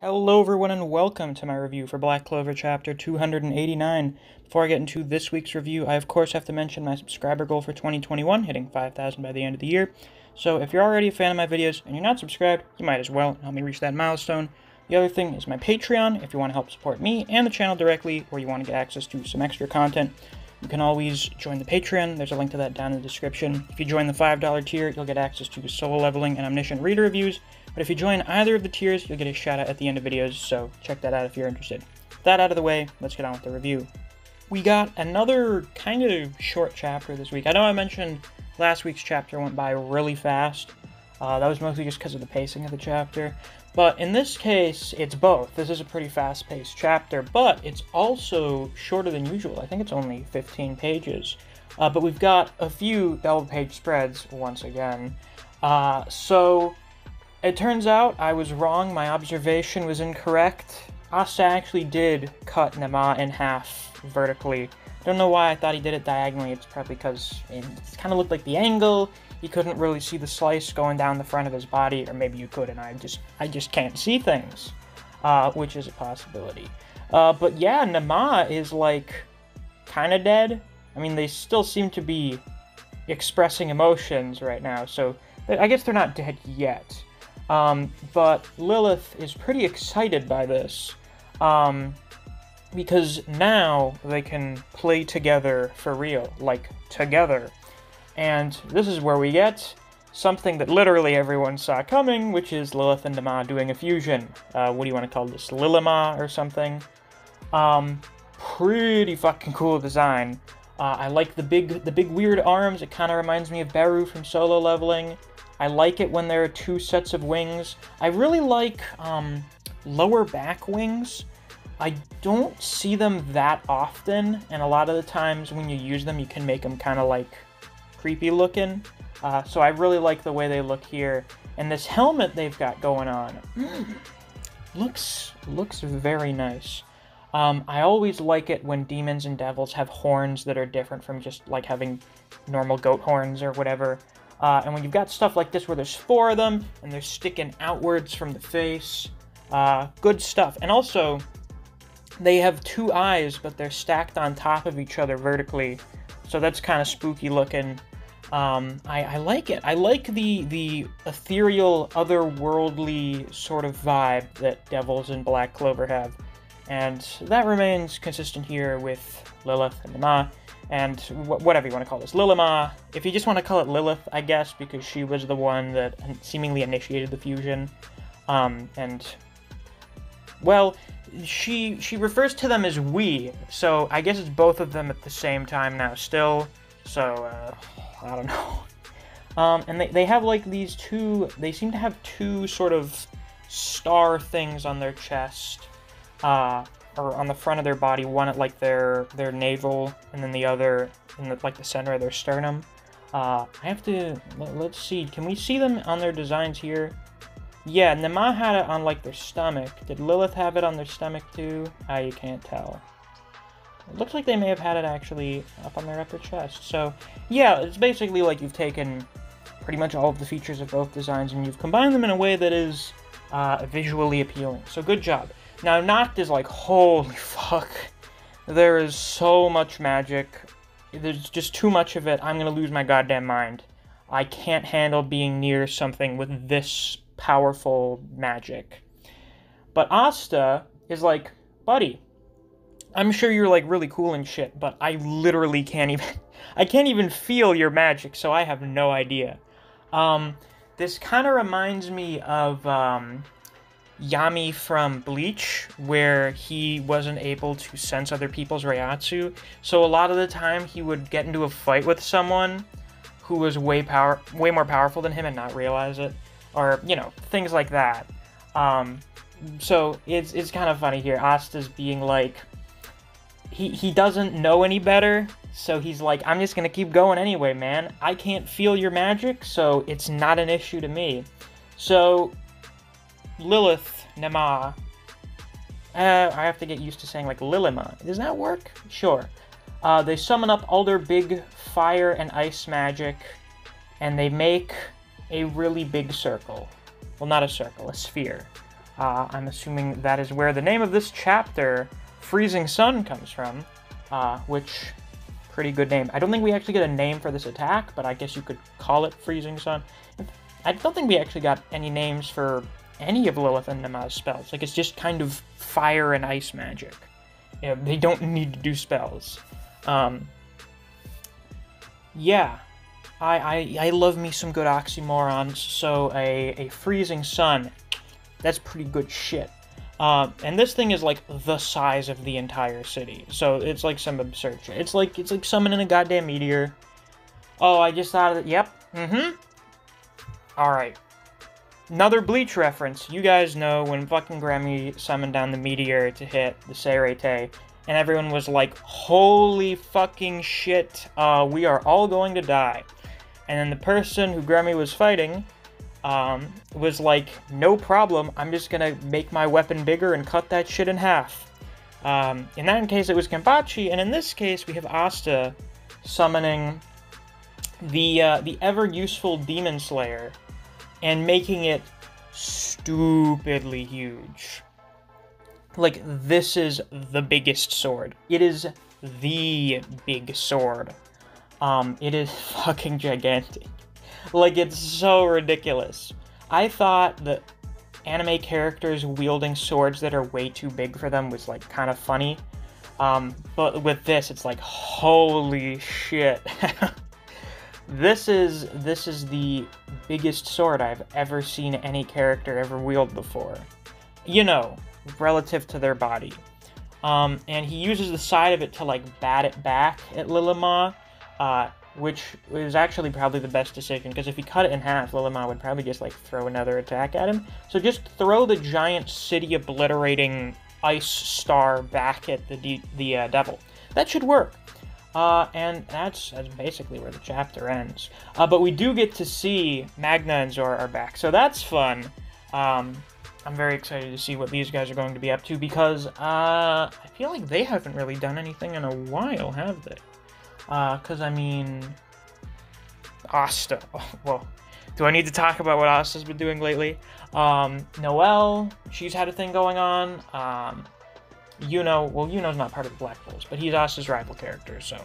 Hello everyone and welcome to my review for Black Clover chapter 289. Before I get into this week's review, I of course have to mention my subscriber goal for 2021, hitting 5,000 by the end of the year. So if you're already a fan of my videos and you're not subscribed, you might as well help me reach that milestone. The other thing is my Patreon, if you want to help support me and the channel directly, or you want to get access to some extra content. You can always join the Patreon, there's a link to that down in the description. If you join the $5 tier, you'll get access to solo leveling and omniscient reader reviews, but if you join either of the tiers, you'll get a shout out at the end of videos, so check that out if you're interested. With that out of the way, let's get on with the review. We got another kind of short chapter this week. I know I mentioned last week's chapter went by really fast. That was mostly just because of the pacing of the chapter. But in this case, it's both. This is a pretty fast-paced chapter, but it's also shorter than usual. I think it's only 15 pages. But we've got a few double-page spreads once again. So it turns out I was wrong. My observation was incorrect. Asta actually did cut Nema in half vertically. I don't know why I thought he did it diagonally. It's probably because it kind of looked like the angle. You couldn't really see the slice going down the front of his body, or maybe you could, and I just can't see things, which is a possibility. But yeah, Nema is like kind of dead. I mean, they still seem to be expressing emotions right now, so I guess they're not dead yet. But Lilith is pretty excited by this, because now they can play together for real, like together. And this is where we get something that literally everyone saw coming, which is Lilith and Nema doing a fusion. What do you want to call this? Lilima or something? Pretty fucking cool design. I like the big weird arms. It kind of reminds me of Beru from Solo Leveling. I like it when there are two sets of wings. I really like lower back wings. I don't see them that often, and a lot of the times when you use them, you can make them kind of like creepy looking. So I really like the way they look here. And this helmet they've got going on looks very nice. I always like it when demons and devils have horns that are different from just like having normal goat horns or whatever. And when you've got stuff like this where there's 4 of them and they're sticking outwards from the face, good stuff. And also, they have 2 eyes, but they're stacked on top of each other vertically, so that's kind of spooky looking. I like it. I like the ethereal, otherworldly sort of vibe that Devils and Black Clover have, and that remains consistent here with Lilith and Nema, and whatever you want to call this. Lilima, if you just want to call it Lilith, I guess, because she was the one that seemingly initiated the fusion, and, well, she refers to them as we, so I guess it's both of them at the same time now still, so, I don't know. And they have, like, these they seem to have 2 sort of star things on their chest, or on the front of their body, one at, like, their navel, and then the other in, like, the center of their sternum. I have to, let's see, can we see them on their designs here? Yeah, Nema had it on, like, their stomach. Did Lilith have it on their stomach, too? You can't tell. It looks like they may have had it, actually, up on their upper chest. So, yeah, it's basically like you've taken pretty much all of the features of both designs and you've combined them in a way that is visually appealing. So, good job. Now, Noct is like, holy fuck. There is so much magic. There's just too much of it. I'm gonna lose my goddamn mind. I can't handle being near something with this powerful magic. But Asta is like, buddy, I'm sure you're like really cool and shit, but I literally can't even feel your magic, so I have no idea. This kind of reminds me of Yami from Bleach, where he wasn't able to sense other people's Reiatsu, so a lot of the time he would get into a fight with someone who was way more powerful than him and not realize it. Or, you know, things like that. So, it's kind of funny here. Asta's being like, he doesn't know any better, so he's like, I'm just gonna keep going anyway, man. I can't feel your magic, so it's not an issue to me. So, Lilith, Nema, I have to get used to saying, like, Lilima. Does that work? Sure. They summon up all their big fire and ice magic, and they make a really big circle. Well, not a circle, a sphere. I'm assuming that is where the name of this chapter, Freezing Sun, comes from, which, pretty good name. I don't think we actually get a name for this attack, but I guess you could call it Freezing Sun. I don't think we actually got any names for any of Lilith and Nama's spells. Like, it's just kind of fire and ice magic. You know, they don't need to do spells. Yeah. I love me some good oxymorons, so a Freezing Sun, that's pretty good shit. And this thing is, like, the size of the entire city, so it's, like, some absurd shit. It's like summoning a goddamn meteor. Oh, I just thought of it. Yep. Alright. Another Bleach reference. You guys know when fucking Grammy summoned down the meteor to hit the Seirete, and everyone was like, holy fucking shit, we are all going to die. And then the person who Grammy was fighting was like, no problem, I'm just gonna make my weapon bigger and cut that shit in half. In that case, it was Kenpachi, and in this case, we have Asta summoning the ever-useful Demon Slayer and making it stupidly huge. Like, this is the biggest sword. It is the big sword. It is fucking gigantic. Like, it's so ridiculous. I thought that anime characters wielding swords that are way too big for them was, like, kind of funny. But with this, it's like, holy shit. This is the biggest sword I've ever seen any character ever wield before. You know, relative to their body. And he uses the side of it to, like, bat it back at Lilima, which is actually probably the best decision, because if he cut it in half, Lilima would probably just, like, throw another attack at him. So just throw the giant city-obliterating ice star back at the devil. That should work. And that's basically where the chapter ends. But we do get to see Magna and Zora are back, so that's fun. I'm very excited to see what these guys are going to be up to, because I feel like they haven't really done anything in a while, have they? Because, I mean, Asta. Oh, well, do I need to talk about what Asta's been doing lately? Noelle, she's had a thing going on. Yuno's not part of the Black Bulls, but he's Asta's rival character, so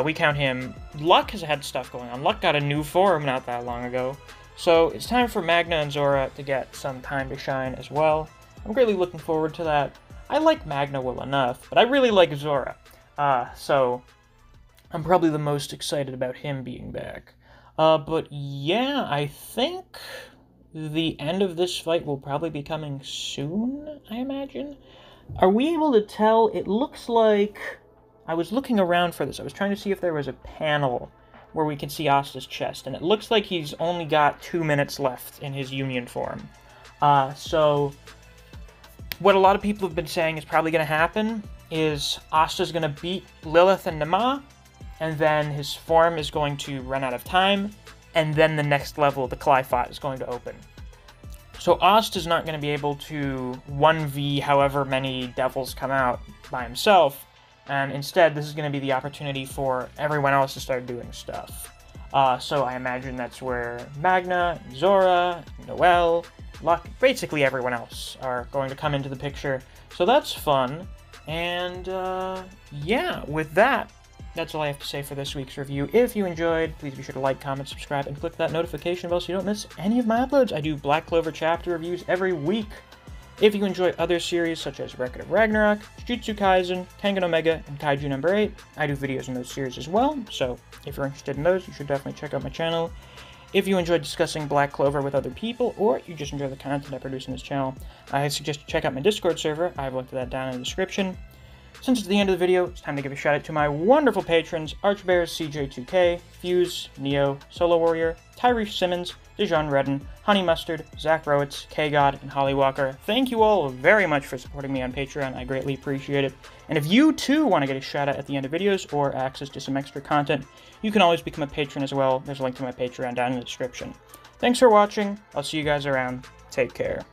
we count him. Luck has had stuff going on. Luck got a new form not that long ago, so it's time for Magna and Zora to get some time to shine as well. I'm greatly looking forward to that. I like Magna well enough, but I really like Zora, so I'm probably the most excited about him being back. But yeah, I think the end of this fight will probably be coming soon, I imagine. Are we able to tell? It looks like... I was looking around for this. I was trying to see if there was a panel where we can see Asta's chest, and it looks like he's only got 2 minutes left in his Union form. So what a lot of people have been saying is probably going to happen is Asta's going to beat Lilith and Nama, and then his form is going to run out of time, and then the next level, the Clyphot, is going to open. So Asta's not going to be able to 1v however many devils come out by himself, and instead this is going to be the opportunity for everyone else to start doing stuff. So I imagine that's where Magna, Zora, Noelle, Luck, basically everyone else are going to come into the picture. So that's fun, and yeah, with that, that's all I have to say for this week's review. If you enjoyed, please be sure to like, comment, subscribe, and click that notification bell so you don't miss any of my uploads. I do Black Clover chapter reviews every week. If you enjoy other series such as Record of Ragnarok, Jujutsu Kaisen, Kengan Omega, and Kaiju number 8, I do videos in those series as well, so if you're interested in those, you should definitely check out my channel. If you enjoy discussing Black Clover with other people, or you just enjoy the content I produce in this channel, I suggest you check out my Discord server. I have linked to that down in the description. Since it's the end of the video, it's time to give a shout out to my wonderful patrons, Archbears, CJ2K, Fuse, Neo, Solo Warrior, Tyrese Simmons, Dijon Redden, Honey Mustard, Zach Rowitz, K-God, and Holly Walker. Thank you all very much for supporting me on Patreon. I greatly appreciate it. And if you too want to get a shout out at the end of videos or access to some extra content, you can always become a patron as well. There's a link to my Patreon down in the description. Thanks for watching. I'll see you guys around. Take care.